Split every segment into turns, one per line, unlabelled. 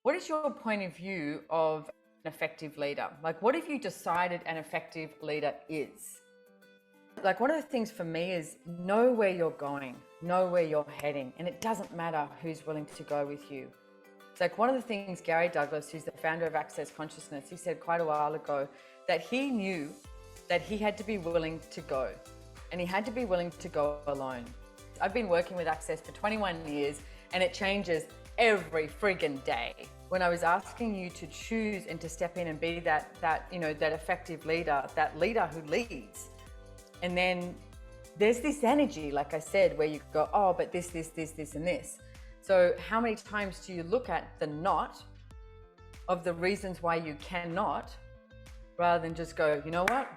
What is your point of view of an effective leader? Like, what have you decided an effective leader is? Like, one of the things for me is know where you're going, know where you're heading, and it doesn't matter who's willing to go with you. It's like one of the things Gary Douglas, who's the founder of Access Consciousness, he said quite a while ago that he knew that he had to be willing to go, and he had to be willing to go alone. I've been working with Access for 21 years, and it changes every friggin' day. When I was asking you to choose and to step in and be that effective leader, that leader who leads, and then there's this energy, like I said, where you go, oh, but this, and this. So how many times do you look at the not of the reasons why you cannot, rather than just go, you know what,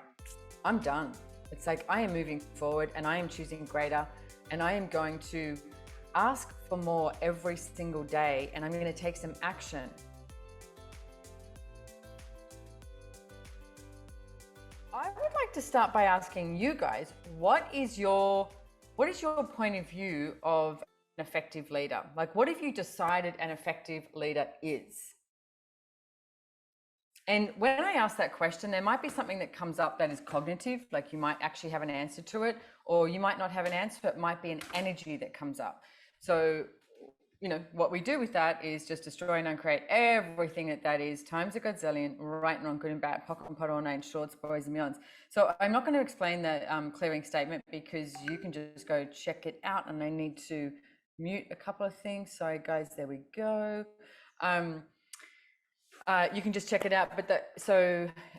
I'm done. It's like, I am moving forward and I am choosing greater, and I am going to ask for more every single day, and I'm going to take some action. I would like to start by asking you guys, what is your point of view of an effective leader? Like, what have you decided an effective leader is? And when I ask that question, there might be something that comes up that is cognitive, like you might actually have an answer to it, or you might not have an answer. It might be an energy that comes up. So, what we do with that is just destroy and uncreate everything that is, times a godzillion, right and wrong, good and bad, pocket and pot, all nine shorts, boys and beyonds. So I'm not going to explain the clearing statement, because you can just go check it out, and I need to mute a couple of things. Sorry guys, there we go. You can just check it out,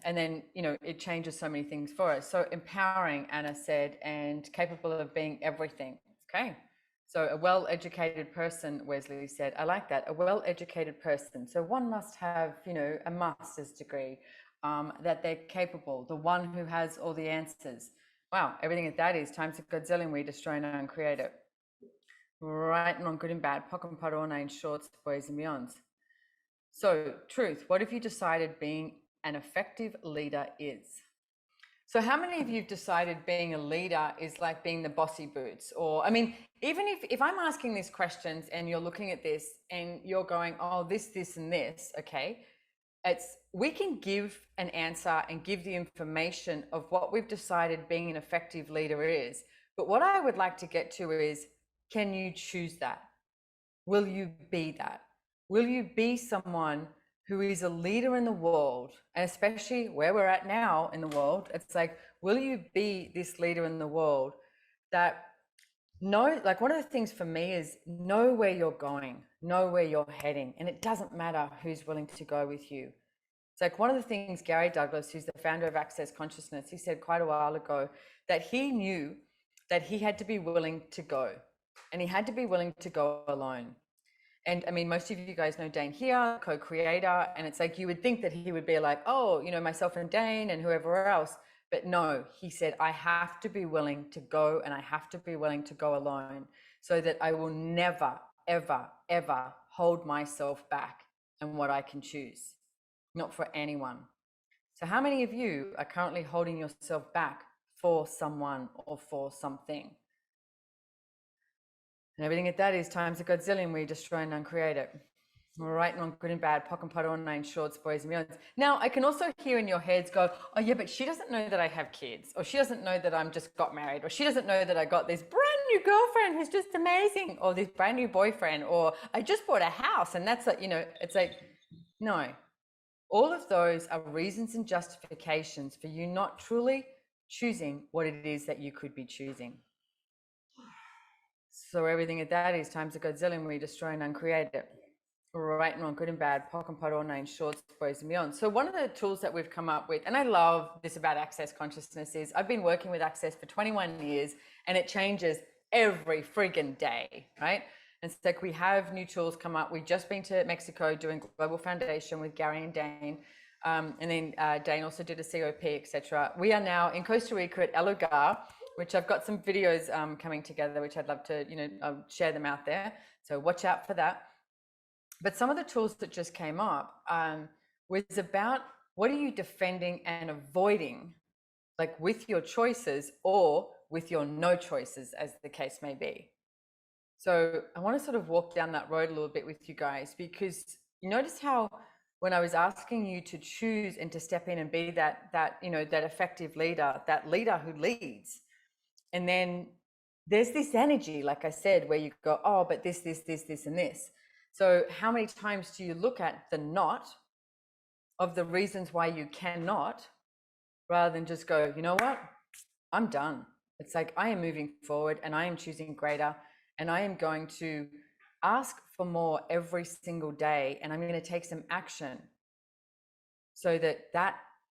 and then, it changes so many things for us. So empowering, Anna said, and capable of being everything. Okay. So a well-educated person, Wesley said, I like that, a well-educated person. So one must have, a master's degree, that they're capable, the one who has all the answers. Wow, everything that is, times a godzillion, we destroy and uncreate it. Right and wrong, good and bad, pocket and pot, all nine shorts, boys and beyonds. So truth, what have you decided being an effective leader is? So how many of you have decided being a leader is like being the bossy boots? Or, I mean, even if I'm asking these questions and you're looking at this and you're going, oh, this, and this, okay, we can give an answer and give the information of what we've decided being an effective leader is. But what I would like to get to is, can you choose that? Will you be that? Will you be someone who is a leader in the world, and especially where we're at now in the world? It's like, will you be this leader in the world that like, one of the things for me is know where you're going, know where you're heading, and it doesn't matter who's willing to go with you. It's like one of the things Gary Douglas, who's the founder of Access Consciousness, he said quite a while ago that he knew that he had to be willing to go, and he had to be willing to go alone. And I mean, most of you guys know Dane here, co-creator, and it's like, you would think that he would be like, oh, myself and Dane and whoever else. But no, he said, I have to be willing to go, and I have to be willing to go alone, so that I will never, ever, ever hold myself back and what I can choose, not for anyone. So how many of you are currently holding yourself back for someone or for something? And everything that is, times a godzillion, we destroy and uncreate it. Right and wrong, good and bad, pocket and pot, all nine shorts, boys and beyonds. Now, I can also hear in your heads go, oh yeah, but she doesn't know that I have kids, or she doesn't know that I'm just got married, or she doesn't know that I got this brand new girlfriend who's just amazing, or this brand new boyfriend, or I just bought a house, and that's like, it's like, no. All of those are reasons and justifications for you not truly choosing what it is that you could be choosing. So everything that is, times a godzillion, we destroy and uncreate it. Right and wrong, good and bad, pocket and pot, all nine shorts, boys and beyond. So one of the tools that we've come up with, and I love this about Access Consciousness, is I've been working with Access for 21 years, and it changes every friggin' day, right? And it's like, we have new tools come up. We've just been to Mexico doing Global Foundation with Gary and Dane. And then Dane also did a COP, etc. We are now in Costa Rica at El Lugar, which I've got some videos coming together, which I'd love to, share them out there. So watch out for that. But some of the tools that just came up was about, what are you defending and avoiding, like with your choices or with your no choices, as the case may be. So I want to sort of walk down that road a little bit with you guys, because You notice how when I was asking you to choose and to step in and be that that effective leader, that leader who leads, and then there's this energy, like I said, where you go, oh, but this, and this. So how many times do you look at the not of the reasons why you cannot, rather than just go, you know what, I'm done. It's like I am moving forward and I am choosing greater and I am going to ask for more every single day, and I'm going to take some action so that that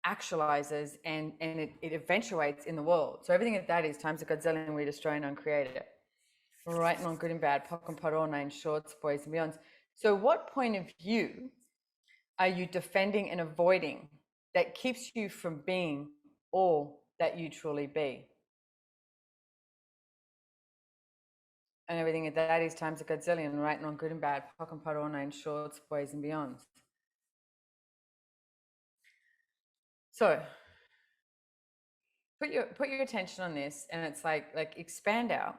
actualizes and it eventuates in the world. So everything that is times a Godzillion, we destroy and uncreate it. Right and on, good and bad, pock and parona in shorts, boys and beyonds. So what point of view are you defending and avoiding that keeps you from being all that you truly be? And everything that is times a Godzillion, right and on, good and bad, pock and parona in shorts, boys and beyonds. So put your attention on this, and it's like expand out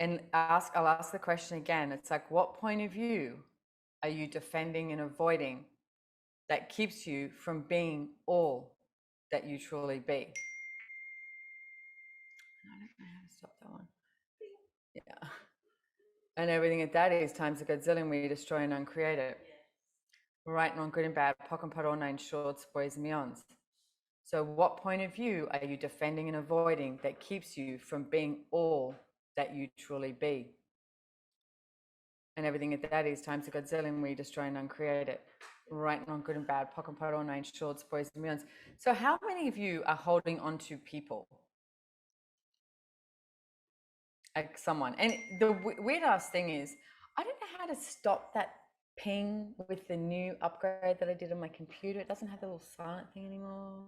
and I'll ask the question again. It's like, what point of view are you defending and avoiding that keeps you from being all that you truly be? I don't know how to stop that one. Yeah. And everything that is times a Godzillion, we destroy and uncreate it. Right and wrong, good and bad, pock and parona in shorts, boys and beyonds. So what point of view are you defending and avoiding that keeps you from being all that you truly be? And everything that is times a Godzillion, we destroy and uncreate it. Right and wrong, good and bad, pock and parona in shorts, boys and beyonds. So how many of you are holding on to people? Like someone. And the weird ass thing is, I don't know how to stop that ping with the new upgrade that I did on my computer. It doesn't have the little silent thing anymore.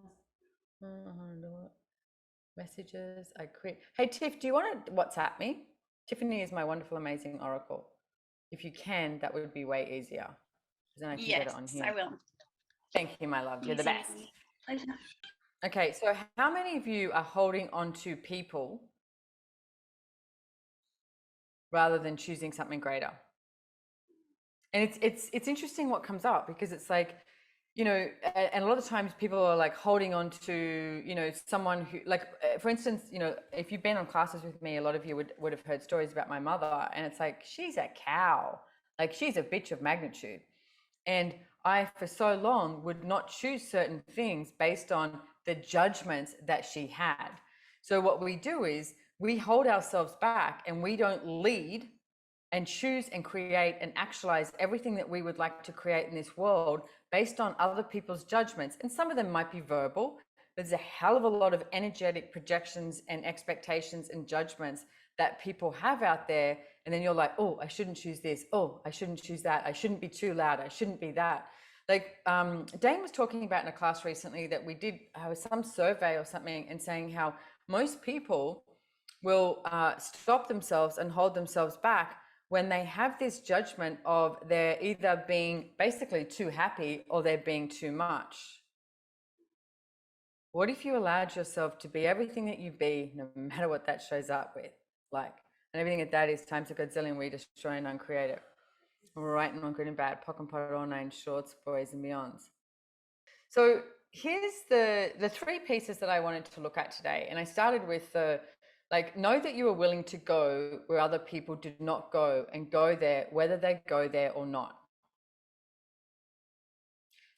Messages, I quit. Hey, Tiff, do you want to WhatsApp me? Tiffany is my wonderful, amazing oracle. If you can, that would be way easier. Because then I can get it on here.
Yes, I will.
Thank you, my love. You're the best.
Pleasure.
Okay, so how many of you are holding on to people rather than choosing something greater? And it's interesting what comes up, because it's like, you know, and a lot of times people are like holding on to, you know, someone who, like, for instance, you know, if you've been on classes with me, a lot of you would have heard stories about my mother, and it's like, she's a cow, like she's a bitch of magnitude. And I, for so long, would not choose certain things based on the judgments that she had. So what we do is we hold ourselves back and we don't lead and choose and create and actualize everything that we would like to create in this world based on other people's judgments. And some of them might be verbal, but there's a hell of a lot of energetic projections and expectations and judgments that people have out there. And then you're like, oh, I shouldn't choose this. Oh, I shouldn't choose that. I shouldn't be too loud. I shouldn't be that. Like Dane was talking about in a class recently that we did some survey or something, and saying how most people will stop themselves and hold themselves back when they have this judgment of they're either being basically too happy or they're being too much. What if you allowed yourself to be everything that you be, no matter what that shows up with? Like, and everything that is times a Godzillion, we destroy and uncreate it. Right and wrong, good and bad, pock and parona in shorts, boys and beyonds. So here's the three pieces that I wanted to look at today. And I started with the, like, know that you are willing to go where other people did not go, and go there whether they go there or not.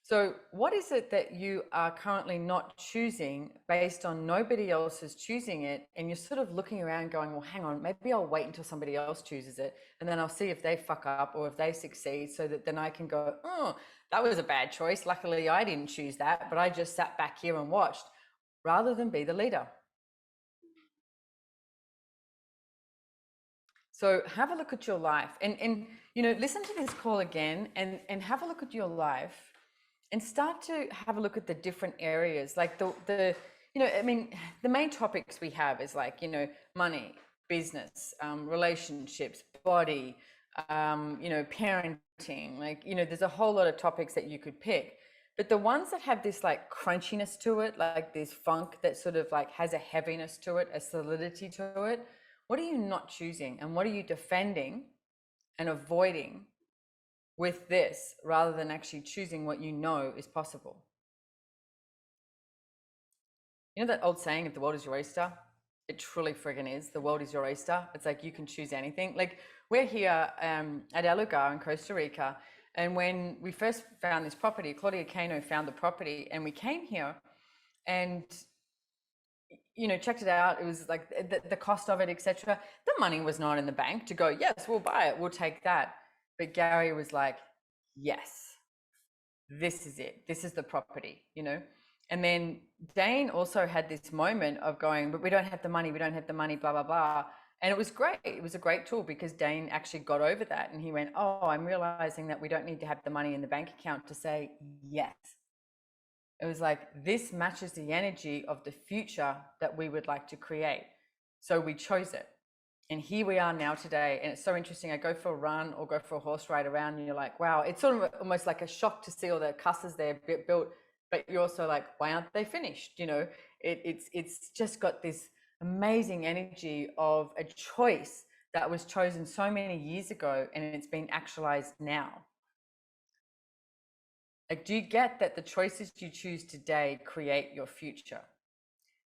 So what is it that you are currently not choosing based on nobody else is choosing it, and you're sort of looking around going, well, hang on, maybe I'll wait until somebody else chooses it, and then I'll see if they fuck up or if they succeed, so that then I can go, oh, that was a bad choice. Luckily, I didn't choose that, but I just sat back here and watched, rather than be the leader. So have a look at your life, and you know, listen to this call again, and have a look at your life, and start to have a look at the different areas, like the you know, I mean, the main topics we have is like, you know, money, business, relationships, body, you know, parenting, like, you know, there's a whole lot of topics that you could pick. But the ones that have this like crunchiness to it, like this funk that sort of like has a heaviness to it, a solidity to it, what are you not choosing, and what are you defending and avoiding with this rather than actually choosing what you know is possible. You know that old saying, if the world is your oyster? It truly friggin' is. The world is your oyster. It's like you can choose anything. Like we're here at El Lugar in Costa Rica. And when we first found this property, Claudia Cano found the property and we came here and, you know, checked it out. It was like the cost of it, etc. The money was not in the bank to go, yes, we'll buy it. We'll take that. But Gary was like, yes, this is it. This is the property, you know? And then Dane also had this moment of going, but we don't have the money, we don't have the money, blah, blah, blah. And it was great. It was a great tool because Dane actually got over that. And he went, oh, I'm realizing that we don't need to have the money in the bank account to say yes. It was like, this matches the energy of the future that we would like to create. So we chose it. And here we are now today. And it's so interesting. I go for a run or go for a horse ride around and you're like, wow, it's sort of almost like a shock to see all the cusses there built, but you're also like, why aren't they finished? You know, it's just got this amazing energy of a choice that was chosen so many years ago and it's been actualized now. Like, do you get that the choices you choose today create your future?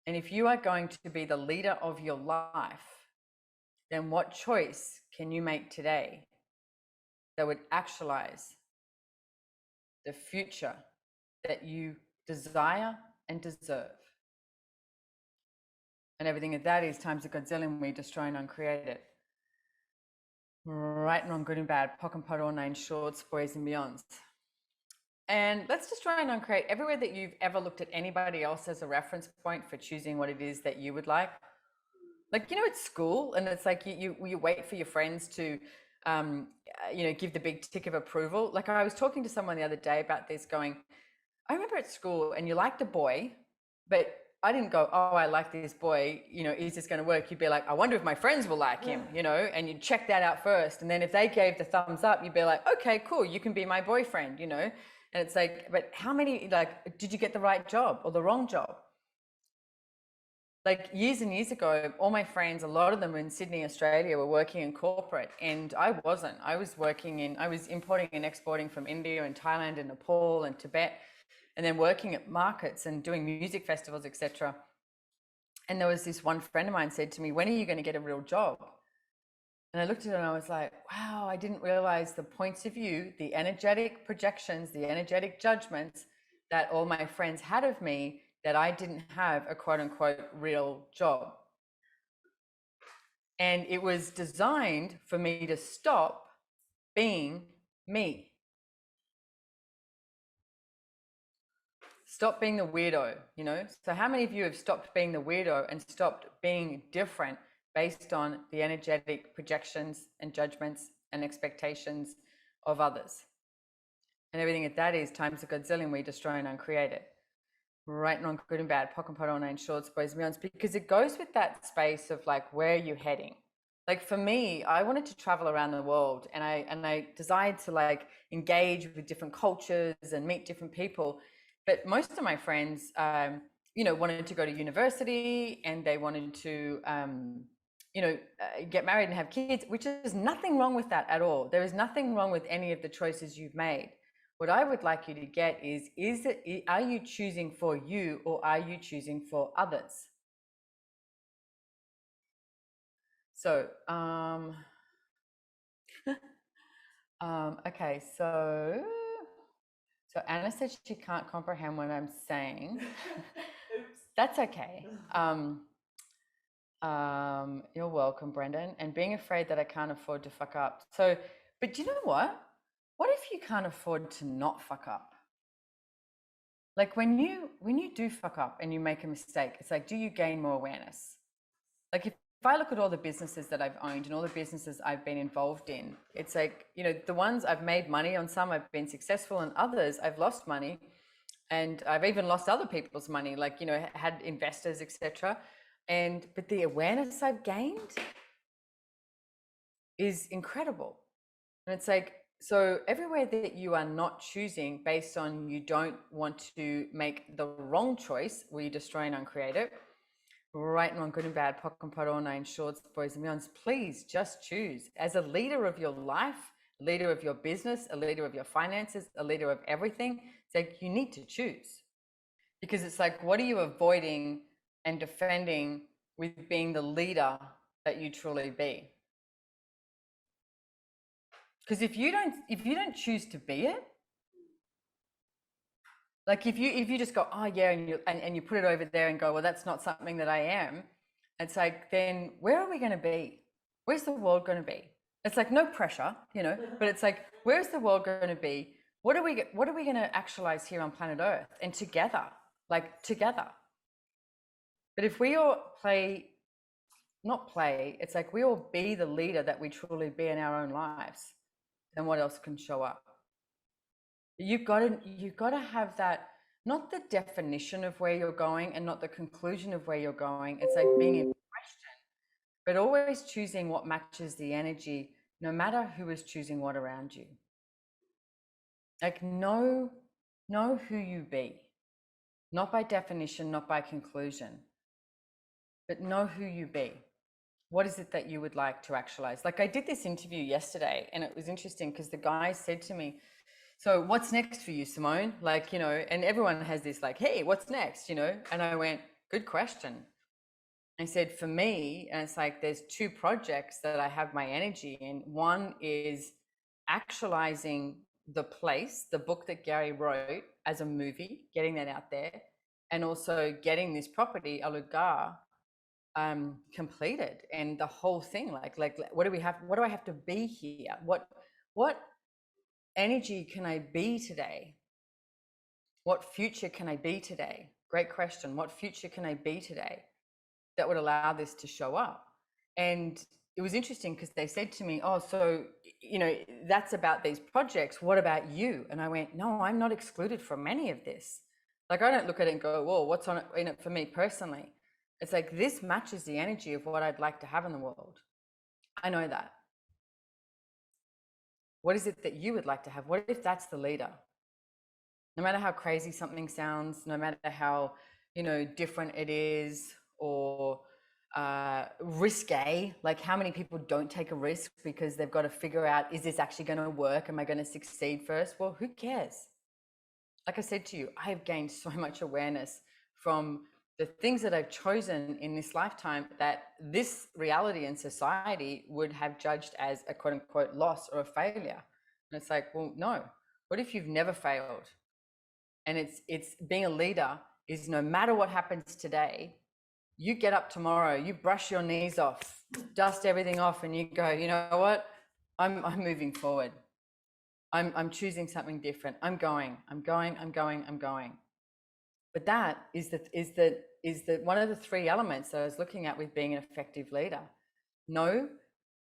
And if you are going to be the leader of your life, then what choice can you make today that would actualize the future that you desire and deserve? And everything of that is times a godzillion, we destroy and uncreate it. Right and wrong, good and bad, POC and POD, all nine shorts, boys and beyonds. And let's just try and uncreate everywhere that you've ever looked at anybody else as a reference point for choosing what it is that you would like. Like, you know, at school, and it's like you wait for your friends to, you know, give the big tick of approval. Like I was talking to someone the other day about this going, I remember at school and you liked a boy, but I didn't go, oh, I like this boy, you know, is this going to work? You'd be like, I wonder if my friends will like him, you know, and you'd check that out first. And then if they gave the thumbs up, you'd be like, okay, cool, you can be my boyfriend, you know? And it's like, but how many, like, did you get the right job or the wrong job? Like years and years ago, all my friends, a lot of them in Sydney, Australia, were working in corporate and I wasn't. I was importing and exporting from India and Thailand and Nepal and Tibet, and then working at markets and doing music festivals, etc. And there was this one friend of mine said to me, when are you going to get a real job? And I looked at her and I was like, wow, I didn't realize the points of view, the energetic projections, the energetic judgments that all my friends had of me, that I didn't have a quote unquote real job. And it was designed for me to stop being me. Stop being the weirdo, you know? So how many of you have stopped being the weirdo and stopped being different based on the energetic projections and judgments and expectations of others? And everything that is times a godzillion, we destroy and uncreate it. Right and wrong, good and bad, POC and POD, all nine shorts, boys and beyonds, because it goes with that space of like, where are you heading? Like for me, I wanted to travel around the world and I desired to like engage with different cultures and meet different people. But most of my friends, you know, wanted to go to university and they wanted to, you know, get married and have kids, which is nothing wrong with that at all. There is nothing wrong with any of the choices you've made. What I would like you to get is are you choosing for you or are you choosing for others? So, okay, so Anna said she can't comprehend what I'm saying. That's okay. You're welcome, Brendan. And being afraid that I can't afford to fuck up. So, but you know what? What if you can't afford to not fuck up? Like when you do fuck up and you make a mistake, it's like, do you gain more awareness? Like if I look at all the businesses that I've owned and all the businesses I've been involved in, it's like, you know, the ones I've made money on, some I've been successful, and others I've lost money, and I've even lost other people's money, like, you know, had investors, etc. But the awareness I've gained is incredible. And it's like, so everywhere that you are not choosing based on you don't want to make the wrong choice, where you destroy and uncreate it, right and wrong, good and bad, POC and POD, all nine shorts, boys and beyonds, please just choose. As a leader of your life, leader of your business, a leader of your finances, a leader of everything. It's like you need to choose, because it's like, what are you avoiding and defending with being the leader that you truly be? Because if you don't choose to be it, like if you just go, oh yeah, and you put it over there and go, well, that's not something that I am. It's like, then where are we going to be? Where's the world going to be? It's like, no pressure, but it's like, where's the world going to be? What are we going to actualize here on planet Earth, and together, like together? But if we all not play, it's like we all be the leader that we truly be in our own lives, then what else can show up? You've got to have that, not the definition of where you're going and not the conclusion of where you're going. It's like being in question, but always choosing what matches the energy, no matter who is choosing what around you. Like know who you be, not by definition, not by conclusion, but know who you be. What is it that you would like to actualize? Like I did this interview yesterday, and it was interesting because the guy said to me, so what's next for you, Simone? Like, and everyone has this like, hey, what's next? And I went, good question. I said, for me, and it's like, there's two projects that I have my energy in. One is actualizing the place, the book that Gary wrote, as a movie, getting that out there, and also getting this property, Alugar, completed, and the whole thing. Like, what do I have to be here? What energy can I be today? What future can I be today? Great question. What future can I be today that would allow this to show up? And it was interesting because they said to me, oh, so, that's about these projects. What about you? And I went, no, I'm not excluded from any of this. Like, I don't look at it and go, whoa, what's in it for me personally? It's like, this matches the energy of what I'd like to have in the world. I know that. What is it that you would like to have? What if that's the leader? No matter how crazy something sounds, no matter how, different it is, or risque, like how many people don't take a risk because they've got to figure out, is this actually going to work? Am I going to succeed first? Well, who cares? Like I said to you, I have gained so much awareness from the things that I've chosen in this lifetime that this reality and society would have judged as a quote unquote loss or a failure. And it's like, well, no. What if you've never failed? And it's being a leader is, no matter what happens today, you get up tomorrow, you brush your knees off, dust everything off, and you go, you know what? I'm moving forward. I'm choosing something different. I'm going. But that is the one of the three elements that I was looking at with being an effective leader. Know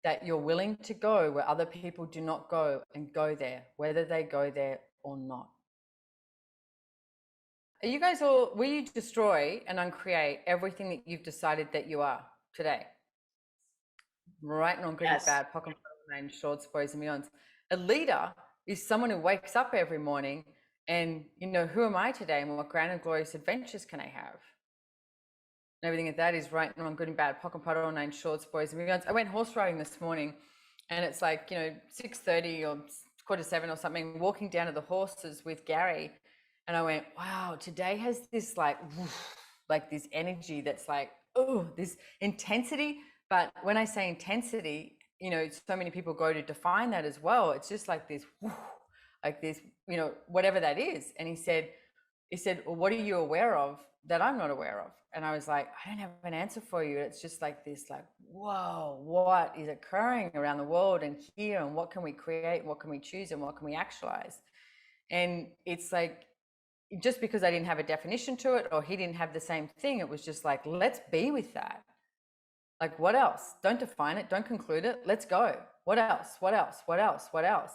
that you're willing to go where other people do not go, and go there, whether they go there or not. Are you guys all, will you destroy and uncreate everything that you've decided that you are today? Right, and on good and bad, pock and name, shorts, boys and beyonds. A leader is someone who wakes up every morning and, who am I today, and what grand and glorious adventures can I have? And everything that is right and wrong, good and bad, pock and puddle, nine shorts, boys and beyonds. I went horse riding this morning, and it's like, 6:30 or 6:45 or something, walking down to the horses with Gary. And I went, wow, today has this like this energy that's like, oh, this intensity. But when I say intensity, so many people go to define that as well. It's just like this, like this, whatever that is. And he said, well, what are you aware of that I'm not aware of? And I was like, I don't have an answer for you. It's just like this, like, whoa, what is occurring around the world and here, and what can we create? What can we choose? And what can we actualize? And it's like, just because I didn't have a definition to it, or he didn't have the same thing, it was just like, let's be with that. Like, what else? Don't define it. Don't conclude it. Let's go. What else? What else? What else? What else?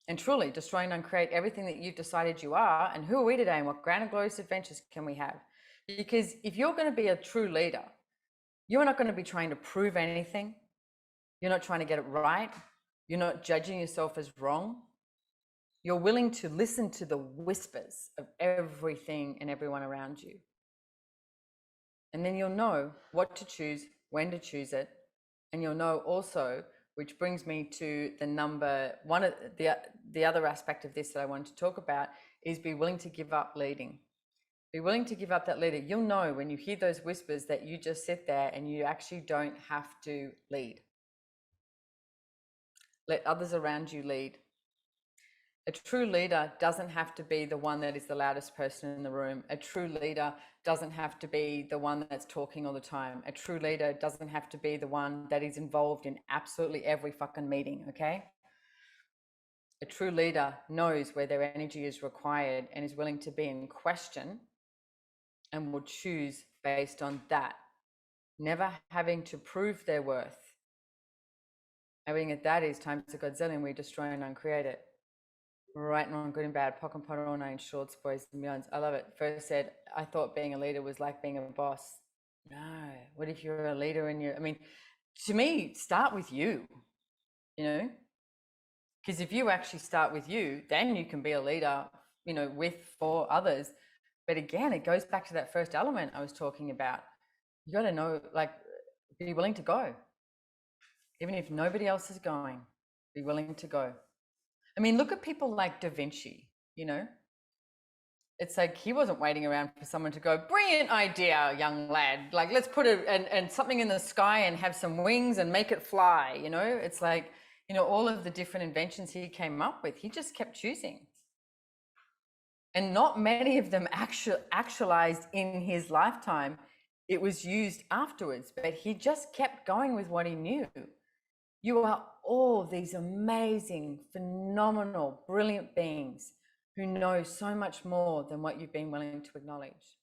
And truly destroy and uncreate everything that you've decided you are. And who are we today? And what grand and glorious adventures can we have? Because if you're going to be a true leader, you're not going to be trying to prove anything. You're not trying to get it right. You're not judging yourself as wrong. You're willing to listen to the whispers of everything and everyone around you. And then you'll know what to choose, when to choose it. And you'll know also which brings me to the number one of the other aspect of this that I wanted to talk about is be willing to give up leading. Be willing to give up that leader. You'll know when you hear those whispers that you just sit there and you actually don't have to lead. Let others around you lead. A true leader doesn't have to be the one that is the loudest person in the room. A true leader doesn't have to be the one that's talking all the time. A true leader doesn't have to be the one that is involved in absolutely every fucking meeting, okay? A true leader knows where their energy is required and is willing to be in question and will choose based on that, never having to prove their worth. Knowing that that is times a godzillion, we destroy and uncreate it. Right and wrong, good and bad, pock and pot, all nine shorts, boys and beyonds. I love it. First said, I thought being a leader was like being a boss. No, what if you're a leader and I mean, to me, start with you, you know? Because if you actually start with you, then you can be a leader, you know, for others. But again, it goes back to that first element I was talking about. You got to know, like, be willing to go. Even if nobody else is going, be willing to go. I mean, look at people like Da Vinci, you know? It's like he wasn't waiting around for someone to go, brilliant idea, young lad. Like, let's put and something in the sky and have some wings and make it fly, you know? It's like, you know, all of the different inventions he came up with, he just kept choosing. And not many of them actualized in his lifetime. It was used afterwards, but he just kept going with what he knew. You are all these amazing, phenomenal, brilliant beings who know so much more than what you've been willing to acknowledge.